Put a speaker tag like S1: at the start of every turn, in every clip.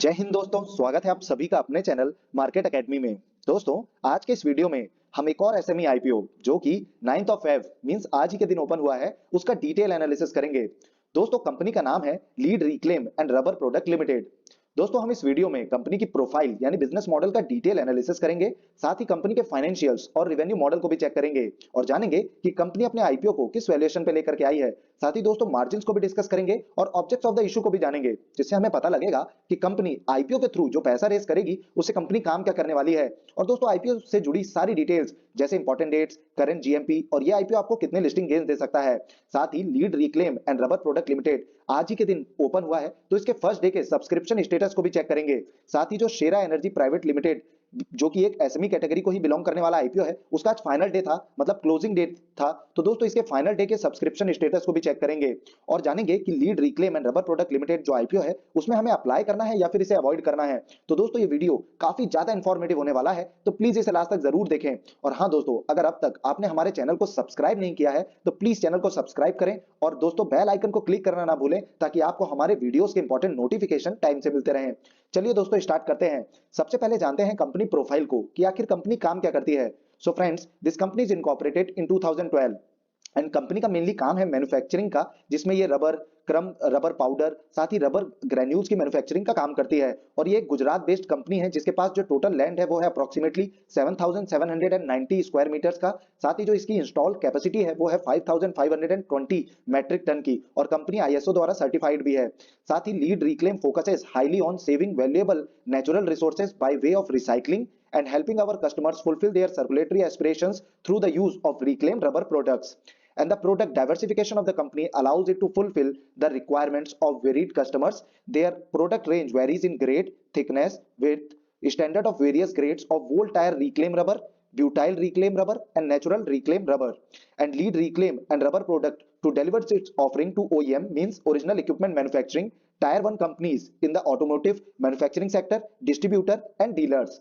S1: जय हिंद दोस्तों, स्वागत है आप सभी का अपने चैनल मार्केट एकेडमी में। दोस्तों, आज के इस वीडियो में हम एक और एसएमई आईपीओ जो कि 9th ऑफ फेब मींस आज ही के दिन ओपन हुआ है, उसका डिटेल एनालिसिस करेंगे। दोस्तों, कंपनी का नाम है lead reclaim and rubber product limited. दोस्तों, हम इस वीडियो में कंपनी की प्रोफाइल यानी बिजनेस मॉडल का डिटेल एनालिसिस करेंगे, साथ ही कंपनी के फाइनेंशियल्स और रेवेन्यू मॉडल को भी चेक करेंगे और जानेंगे कि कंपनी अपने आईपीओ को किस वैल्यूएशन पे लेकर के आई है। साथ ही दोस्तों मार्जिन्स को भी डिस्कस करेंगे और ऑब्जेक्ट्स ऑफ द इशू को भी जानेंगे, जिससे हमें पता लगेगा कि कंपनी आईपीओ के थ्रू जो पैसा रेज करेगी उससे कंपनी काम क्या करने वाली है। और दोस्तों आईपीओ से जुड़ी सारी डिटेल्स जैसे इंपॉर्टेंट डेट्स, करंट जीएमपी और ये आईपीओ आपको कितने लिस्टिंग गेन्स दे सकता है। साथ ही lead reclaim and rubber product limited आज ही के दिन ओपन हुआ है, तो इसके फर्स्ट डे के सब्सक्रिप्शन स्टेटस को भी चेक करेंगे। साथ ही जो शेरा एनर्जी प्राइवेट लिमिटेड जो कि एक एसएमई कैटेगरी को ही बिलोंग करने वाला आईपीओ है, उसका आज फाइनल डे था, मतलब क्लोजिंग डेट था। तो दोस्तों इसके फाइनल डे के सब्सक्रिप्शन स्टेटस को भी चेक करेंगे और जानेंगे कि lead reclaim and rubber product limited जो आईपीओ है उसमें हमें अप्लाई करना है या फिर इसे अवॉइड करना है। तो दोस्तों ये वीडियो काफी ज्यादा इंफॉर्मेटिव होने वाला है, तो प्लीज इसे लास्ट तक जरूर देखें। और हाँ दोस्तों, अगर अब तक आपने हमारे चैनल को सब्सक्राइब नहीं किया है तो प्लीज चैनल को सब्सक्राइब करें और दोस्तों बेल आइकन को क्लिक करना ना भूलें, ताकि आपको हमारे वीडियोस के इंपॉर्टेंट नोटिफिकेशन टाइम से मिलते रहें। चलिए दोस्तों स्टार्ट करते हैं। सबसे पहले जानते हैं कंपनी प्रोफाइल को कि आखिर कंपनी काम क्या करती है। So friends, this company is incorporated in 2012 and company का मेनली काम है मैन्युफैक्चरिंग का, जिसमें ये रबर क्रम, रबर पाउडर, साथ ही रबर ग्रेन्यूल्स की मैन्युफैक्चरिंग का काम करती है। और ये एक गुजरात बेस्ड कंपनी है जिसके पास जो टोटल लैंड है वो है अप्रोक्सीमेटली 7790 स्क्वायर मीटर्स का। साथ ही जो इसकी इंस्टॉल कैपेसिटी है वो है 5520 मैट्रिक टन की और कंपनी आईएसओ द्वारा सर्टिफाइड भी है। साथ ही lead reclaim focuses highly on saving valuable natural resources by way of recycling and helping our customers fulfill their circulatory aspirations through the use of reclaimed rubber products. And the product diversification of the company allows it to fulfill the requirements of varied customers. Their product range varies in grade, thickness, width, standard of various grades of whole tire reclaim rubber, butyl reclaim rubber, and natural reclaim rubber. And lead reclaim and rubber product to deliver its offering to OEM means original equipment manufacturing, tier 1 companies in the automotive manufacturing sector, distributor and dealers।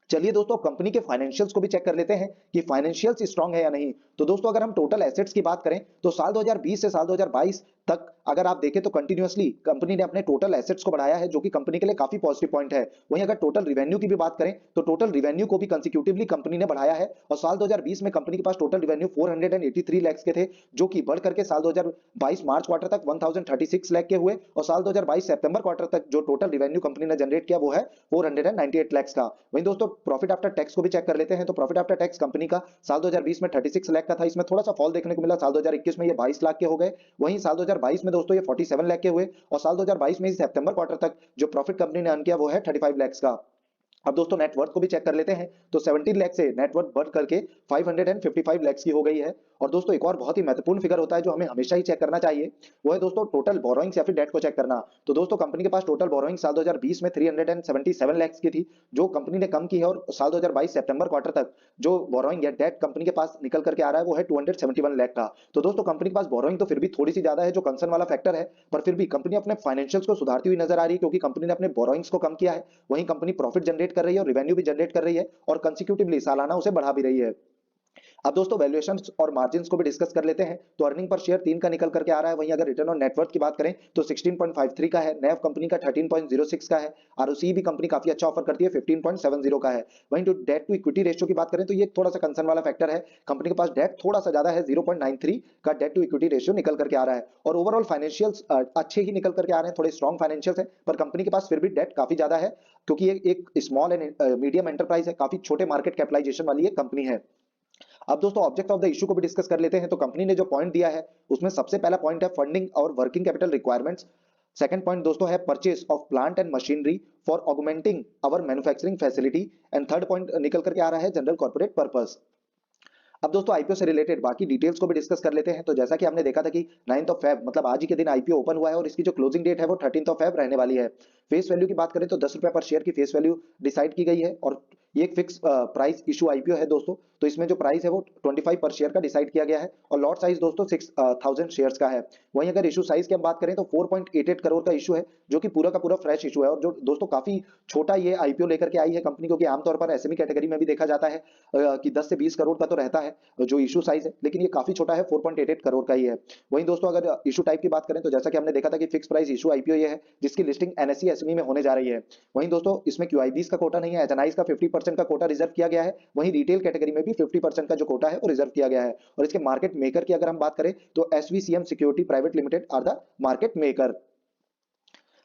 S1: चलिए दोस्तों company के financials को भी check कर लेते हैं कि financials strong है या नहीं। तो दोस्तों अगर हम टोटल एसेट्स की बात करें तो साल 2020 से साल 2022 तक अगर आप देखें तो कंटिन्यूअसली कंपनी ने अपने टोटल एसेट्स को बढ़ाया है, जो कि कंपनी के लिए काफी पॉजिटिव पॉइंट है। वहीं अगर टोटल रिवेन्यू की भी बात करें तो टोटल रिवेन्यू को भी कंसेक्यूटिवली कंपनी ने बढ़ाया है और साल 2020 में कंपनी के पास टोटल रिवेन्यू 483 लाख के थे, जो कि बढ़ करके साल 2022 मार्च क्वार्टर तक 1036 लाख के हुए और साल 2022 सितंबर क्वार्टर तक जो टोटल रिवेन्यू कंपनी ने जनरेट किया वो है 498 लाख का। वहीं दोस्तों प्रॉफिट आफ्टर टैक्स को भी चेक कर लेते हैं। तो प्रॉफिट आफ्टर टैक्स कंपनी का साल 2020 में 36 लाख का था, इसमें थोड़ा सा फॉल देखने को मिला। साल 2021 में ये 22 लाख के हो गए। वहीं साल 2022 में दोस्तों ये 47 लाख के हुए और साल 2022 में सितंबर क्वार्टर तक जो प्रॉफिट कंपनी ने अर्न किया वो है 35 लाख का। अब दोस्तों नेटवर्थ को भी चेक कर लेते हैं। तो 17 लाख से नेटवर्थ बढ़ करके 555 लाख की हो गई है। और दोस्तों एक और बहुत ही महत्वपूर्ण फिगर होता है जो हमें हमेशा ही चेक करना चाहिए, वो है दोस्तों टोटल बोरोइंग्स या फिर डेट को चेक करना। तो दोस्तों कंपनी के पास टोटल बोरोइंग साल 2020 में 377 लाख की थी, जो कंपनी ने कम की है और साल 2022 सितंबर क्वार्टर तक जो बोरोइंग या डेट कंपनी के पास निकल करके आ रहा है वो है 271 लाख का। तो दोस्तों कंपनी के पास बोरोइंग तो फिर भी थोड़ी सी ज्यादा है, जो कंसर्न वाला फैक्टर है, पर फिर भी कंपनी अपने फाइनेंशियल्स को सुधारती हुई नजर आ रही है, क्योंकि कंपनी ने अपने बोरोइंग्स को कम किया है। वहीं कंपनी प्रॉफिट जनरेट कर रही है और रेवेन्यू भी जनरेट कर रही है और कंसेक्यूटिवली सालाना उसे बढ़ा भी रही है। अब दोस्तों वैल्यूएशन और मार्जिन्स को भी डिस्कस कर लेते हैं। तो अर्निंग पर शेयर 3 का निकल करके आ रहा है। वहीं अगर रिटर्न ऑन नेटवर्थ की बात करें तो 16.53 का है, नैव कंपनी का 13.06 का है, आरओसी भी कंपनी काफी अच्छा ऑफर करती है 15.70 का है। वहीं जो डेट टू इक्विटी रेशियो की बात करें तो ये थोड़ा सा कंसर्न वाला फैक्टर है, कंपनी के पास डेट थोड़ा सा ज्यादा है, 0.93 का डेट टू इक्विटी रेशियो निकल करके आ रहा है। और ओवरऑल फाइनेंशियल्स अच्छे ही निकल करके आ रहे हैं, थोड़े स्ट्रॉन्ग फाइनेंशियल्स है, पर कंपनी के पास फिर भी डेट काफी ज्यादा है, क्योंकि ये एक स्मॉल एंड मीडियम एंटरप्राइज है, काफी छोटे मार्केट कैपिटलाइजेशन वाली एक कंपनी है। अब दोस्तों ऑब्जेक्ट ऑफ द इशू को भी डिस्कस कर लेते हैं। तो कंपनी ने जो पॉइंट दिया है उसमें सबसे पहला पॉइंट है फंडिंग और working capital requirements. Second point दोस्तों है purchase of plant and machinery for augmenting our manufacturing facility and third point निकल करके आ रहा है जनरल कॉर्पोरेट पर्पस। अब दोस्तों आईपीओ से रिलेटेड बाकी डिटेल्स को भी डिस्कस कर लेते हैं। तो जैसा कि हमने देखा था कि 9th ऑफ फेब मतलब आज ही के दिन आईपीओ ओपन हुआ है और इसकी जो क्लोजिंग डेट है वो 13th ऑफ फेब रहने वाली है। फेस वैल्यू की बात करें तो 10 रुपए पर शेयर की फेस वैल्यू डिसाइड की गई है और ये एक फिक्स प्राइस इशू आईपीओ है दोस्तों। तो इसमें जो प्राइस है वो 25 पर शेयर का डिसाइड किया गया है और लॉट साइज दोस्तों 6000 शेयर्स का है। वहीं अगर इशू साइज की हम बात करें तो 4.88 करोड़ का इशू है, जो कि पूरा का पूरा फ्रेश इशू है। और जो दोस्तों काफी छोटा ये आईपीओ लेकर के आई है कंपनी, क्योंकि आमतौर पर एसएमई कैटेगरी में भी देखा जाता है कि 10 से 20 करोड़ का तो रहता है जो इशू साइज है, लेकिन ये काफी छोटा है, 4.88 करोड़ का ही है। वहीं दोस्तों अगर इशू टाइप की बात करें तो जैसा कि हमने देखा था कि फिक्स प्राइस इशू आईपीओ ये है जिसकी लिस्टिंग एनएसई एसएमई में होने जा रही है। वहीं दोस्तों इसमें क्यूआईबीज का कोटा नहीं है, एचएनआईज का 50% का कोटा रिजर्व किया गया है। वहीं रिटेल कैटेगरी में भी 50% का जो कोटा है वो रिजर्व किया गया है। और इसके मार्केट मेकर की अगर हम बात करें तो SVCM security private limited are the market maker.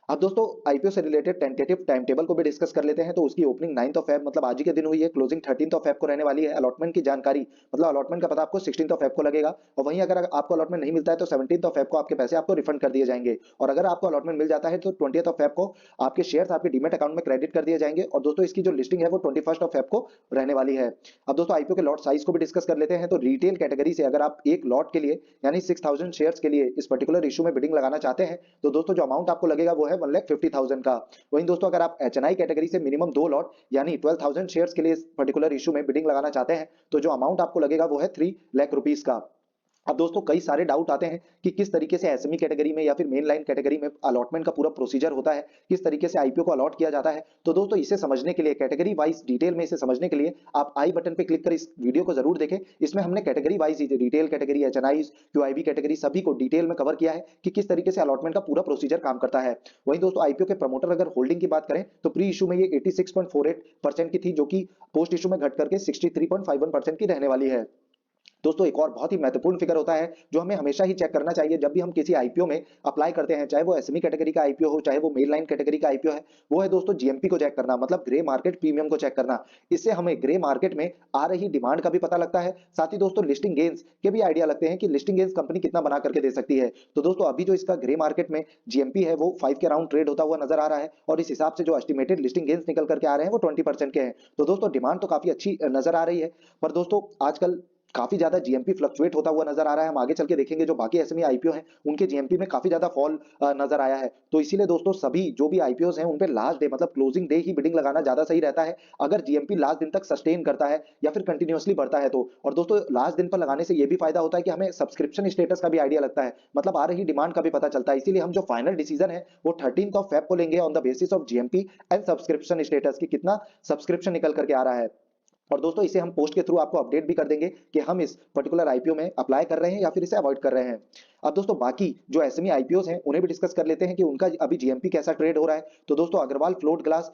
S1: अब दोस्तों आईपीओ से रिलेटेड टेंटेटिव टाइम टेबल को भी डिस्कस कर लेते हैं। तो उसकी ओपनिंग 9th ऑफ फेब मतलब आज ही के दिन हुई है, क्लोजिंग 13th ऑफ फेब को रहने वाली है। अलॉटमेंट की जानकारी मतलब अलॉटमेंट का पता आपको 16th ऑफ फेब को लगेगा। और वहीं अगर आपको अलॉटमेंट नहीं मिलता है तो 17th ऑफ फेब को आपके पैसे आपको रिफंड कर दिए जाएंगे। और अगर आपको अलॉटमेंट मिल जाता है तो 20th ऑफ फेब को आपके शेयर्स आपके डीमेट अकाउंट में क्रेडिट कर दिए जाएंगे। और दोस्तों इसकी जो लिस्टिंग है वो 21st ऑफ फेब को रहने वाली है। अब दोस्तों आईपीओ के लॉट साइज को भी डिस्कस कर लेते हैं। तो रिटेल कैटेगरी से अगर आप एक लॉट के लिए यानी 6000 शेयर्स के लिए इस पर्टिकुलर इशू में बिडिंग लगाना चाहते हैं तो दोस्तों जो अमाउंट आपको लगेगा वो है 1,50,000 का। वहीं दोस्तों अगर आप एचएनआई कैटेगरी से मिनिमम 2 लॉट यानी 12,000 शेयर्स के लिए इस पर्टिकुलर इशू में बिडिंग लगाना चाहते हैं तो जो अमाउंट आपको लगेगा वो है 3 लाख रुपीस का। अब दोस्तों कई सारे डाउट आते हैं कि किस तरीके से एसएमई कैटेगरी में या फिर मेन लाइन कैटेगरी में अलॉटमेंट का पूरा प्रोसीजर होता है, किस तरीके से आईपीओ को अलॉट किया जाता है। तो दोस्तों इसे समझने के लिए कैटेगरी वाइज डिटेल में इसे समझने के लिए आप आई बटन पे क्लिक कर इस वीडियो को जरूर देखें। इसमें हमने category wise retail category, HNI, QIB category सभी को डिटेल में कवर किया है कि किस तरीके से अलॉटमेंट का पूरा प्रोसीजर काम करता है। वहीं दोस्तों आईपीओ के प्रमोटर अगर होल्डिंग की बात करें तो प्री इशू में ये 86.48% की थी, जो कि पोस्ट इशू में घट करके 63.51% की रहने वाली है। दोस्तों एक और बहुत ही महत्वपूर्ण फिगर होता है जो हमें हमेशा ही चेक करना चाहिए जब भी हम किसी आईपीओ में अप्लाई करते हैं, चाहे वो एसएमई कैटेगरी का आईपीओ हो चाहे वो मेन लाइन कैटेगरी का आईपीओ है, वो है दोस्तों जीएमपी को चेक करना, मतलब ग्रे मार्केट प्रीमियम को चेक करना। इससे हमें ग्रे मार्केट में आ रही डिमांड का भी पता लगता है, साथ ही दोस्तों लिस्टिंग गेन्स के भी आइडिया लगते हैं कि लिस्टिंग गेन्स कंपनी कितना बना करके दे सकती है। तो दोस्तों अभी जो इसका ग्रे मार्केट में जीएमपी है वो 5 के अराउंड ट्रेड होता हुआ नजर आ रहा है और इस हिसाब से जो एस्टिमेटेड लिस्टिंग गेन्स निकल करके आ रहे हैं वो 20% के हैं। तो दोस्तों डिमांड तो काफी अच्छी नजर आ रही है, पर दोस्तों आजकल काफी ज्यादा जीएमपी फ्लक्चुएट होता हुआ नजर आ रहा है। हम आगे चल के देखेंगे जो बाकी एसएमई आईपीओ हैं उनके जीएमपी में काफी ज्यादा फॉल नजर आया है। तो इसीलिए दोस्तों सभी जो भी आईपीओस हैं उन पे लास्ट डे मतलब क्लोजिंग डे ही बिडिंग लगाना ज्यादा सही रहता है, अगर जीएमपी लास्ट दिन तक सस्टेन करता है या फिर कंटिन्यूअसली बढ़ता है तो। और दोस्तों लास्ट दिन पर लगाने से ये भी फायदा होता है कि हमें सब्सक्रिप्शन स्टेटस का भी आइडिया लगता है, मतलब आ रही डिमांड का भी पता चलता है। इसीलिए हम जो फाइनल डिसीजन है वो 13th ऑफ फेब को लेंगे on the basis of GMP and subscription status की कितना सब्सक्रिप्शन निकल करके आ रहा है। और दोस्तों इसे हम पोस्ट के थ्रू आपको अपडेट भी कर देंगे कि हम इस पर्टिकुलर आईपीओ में अप्लाई कर रहे हैं या फिर इसे अवॉइड कर रहे हैं। अब दोस्तों बाकी जो एसएमई आईपीओस हैं उन्हें भी डिस्कस कर लेते हैं कि उनका अभी जीएमपी कैसा ट्रेड हो रहा है। तो दोस्तों अग्रवाल फ्लोट ग्लास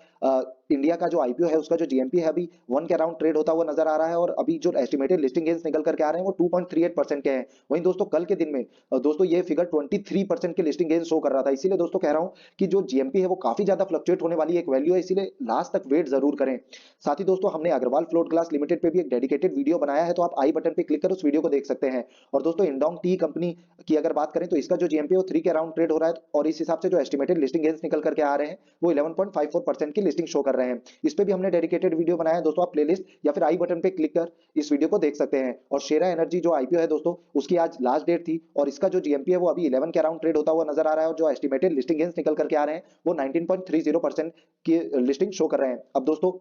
S1: इंडिया का जो आईपीओ है उसका जो जीएमपी है अभी 1 के अराउंड ट्रेड होता हुआ नजर आ रहा है और अभी जो एस्टिमेटेड लिस्टिंग गेन्स निकल करके आ रहे हैं वो 2.38% के हैं। वहीं दोस्तों कल के दिन में दोस्तों ये फिगर 23% के लिस्टिंग गेन्स शो कर रहा था। इसीलिए दोस्तों कह रहा हूं कि जो जीएमपी है वो काफी ज्यादा फ्लक्चुएट होने वाली एक वैल्यू है, इसीलिए लास्ट तक वेट जरूर करें। साथ ही दोस्तों हमने अग्रवाल फ्लोट ग्लास लिमिटेड पे भी एक डेडिकेटेड वीडियो बनाया है, तो आप आई बटन पे क्लिक कर उस वीडियो को देख सकते हैं। और दोस्तों इंडोंग टी कंपनी की अगर बात करें तो इसका जो जीएमपी है वो 3 के अराउंड ट्रेड हो रहा है और इस हिसाब से जो एस्टिमेटेड लिस्टिंग गेन्स निकल करके आ रहे हैं वो 11.54% की लिस्टिंग शो कर रहे हैं। इस पे भी हमने डेडिकेटेड वीडियो बनाया है दोस्तों, आप प्लेलिस्ट या फिर आई बटन पे क्लिक कर इस वीडियो को देख सकते हैं। और शेरा एनर्जी जो आईपीओ है दोस्तों उसकी आज लास्ट डेट थी और इसका जो जीएमपी है वो अभी 11 के अराउंड ट्रेड होता हुआ नजर आ रहा है और जो एस्टिमेटेड लिस्टिंग गेन्स निकल करके आ रहे हैं वो 19.30% की लिस्टिंग शो कर रहे हैं। अब दोस्तों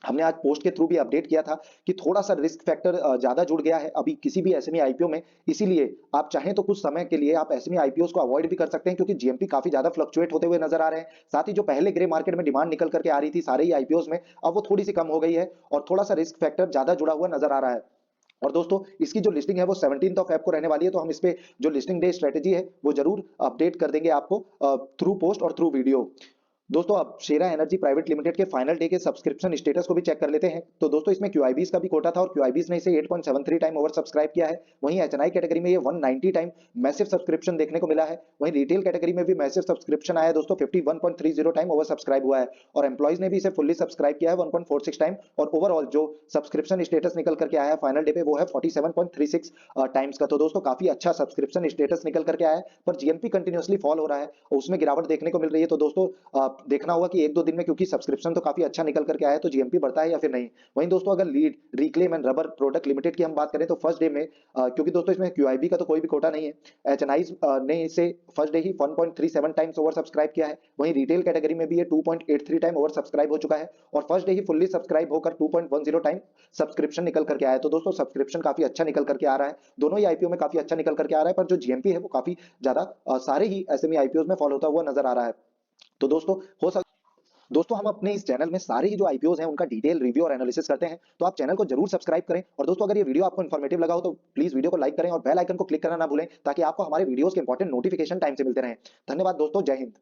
S1: हमने आज पोस्ट के थ्रू भी अपडेट किया था कि थोड़ा सा रिस्क फैक्टर ज्यादा जुड़ गया है अभी किसी भी एसएमई आईपीओ में, इसीलिए आप चाहें तो कुछ समय के लिए आप एसएमई आईपीओस को अवॉइड भी कर सकते हैं क्योंकि जीएमपी काफी ज्यादा फ्लक्चुएट होते हुए नजर आ रहे हैं। साथ ही जो पहले ग्रे मार्केट में डिमांड निकल करके आ रही थी सारे ही आईपीओस में, अब वो थोड़ी सी कम हो गई है और थोड़ा सा रिस्क फैक्टर ज्यादा जुड़ा हुआ नजर आ रहा है। और दोस्तों इसकी जो लिस्टिंग है वो 17th ऑफ फेब को रहने वाली है, तो हम इस पे जो लिस्टिंग डे स्ट्रेटेजी है वो जरूर अपडेट कर देंगे आपको थ्रू पोस्ट और थ्रू वीडियो। दोस्तों अब शेरा एनर्जी प्राइवेट लिमिटेड के फाइनल डे के सब्सक्रिप्शन स्टेटस को भी चेक कर लेते हैं। तो दोस्तों इसमें क्यूआईबीज का भी कोटा था और क्यूआईबीज ने इसे 8.73 टाइम ओवर सब्सक्राइब किया है। वहीं एचएनआई कैटेगरी में ये 190 टाइम मैसिव सब्सक्रिप्शन देखने को मिला है। वहीं रिटेल कैटेगरी में भी मैसिव सब्सक्रिप्शन आया है दोस्तों, 51.30 टाइम ओवर सब्सक्राइब हुआ है और एम्प्लॉइज ने भी इसे फुल्ली सब्सक्राइब किया है 1.46 टाइम। और ओवरऑल जो सब्सक्रिप्शन स्टेटस निकल करके आया है फाइनल डे पे वो है 47.36 टाइम्स का। तो दोस्तों काफी अच्छा सब्सक्रिप्शन स्टेटस निकल करके आया है, पर जीएमपी कंटिन्यूअसली फॉल हो रहा है और उसमें गिरावट देखने को मिल रही है। तो दोस्तों देखना होगा कि 1-2 दिन में, क्योंकि सब्सक्रिप्शन तो काफी अच्छा निकल करके आया है, तो जीएमपी बढ़ता है या फिर नहीं। वहीं दोस्तों अगर lead reclaim and rubber product limited की हम बात करें तो फर्स्ट डे में क्योंकि दोस्तों इसमें क्यूआईबी का तो कोई भी कोटा नहीं है, एचएनआईज ने इसे फर्स्ट डे ही 1.37 टाइम्स ओवर सब्सक्राइब किया है। वहीं रिटेल कैटेगरी में भी ये 2.83 टाइम ओवर सब्सक्राइब हो चुका है और फर्स्ट डे ही फुल्ली सब्सक्राइब होकर 2.10 टाइम सब्सक्रिप्शन निकल करके आया है। तो दोस्तों सब्सक्रिप्शन काफी अच्छा निकल करके आ रहा है, दोनों ही आईपीओ में काफी अच्छा निकल करके आ रहा है, पर जो जीएमपी है वो काफी ज्यादा सारे ही एसएमई आईपीओ में फॉलो होता हुआ नजर आ रहा है। तो दोस्तों हम अपने इस चैनल में सारे ही जो आईपीओज हैं उनका डिटेल रिव्यू और एनालिसिस करते हैं, तो आप चैनल को जरूर सब्सक्राइब करें। और दोस्तों अगर ये वीडियो आपको इन्फॉर्मेटिव लगा हो तो प्लीज वीडियो को लाइक करें और बेल आइकन को क्लिक करना ना भूलें, ताकि आपको हमारे वीडियोस के इंपॉर्टेंट नोटिफिकेशन टाइम से मिलते रहें। धन्यवाद दोस्तों, जय हिंद।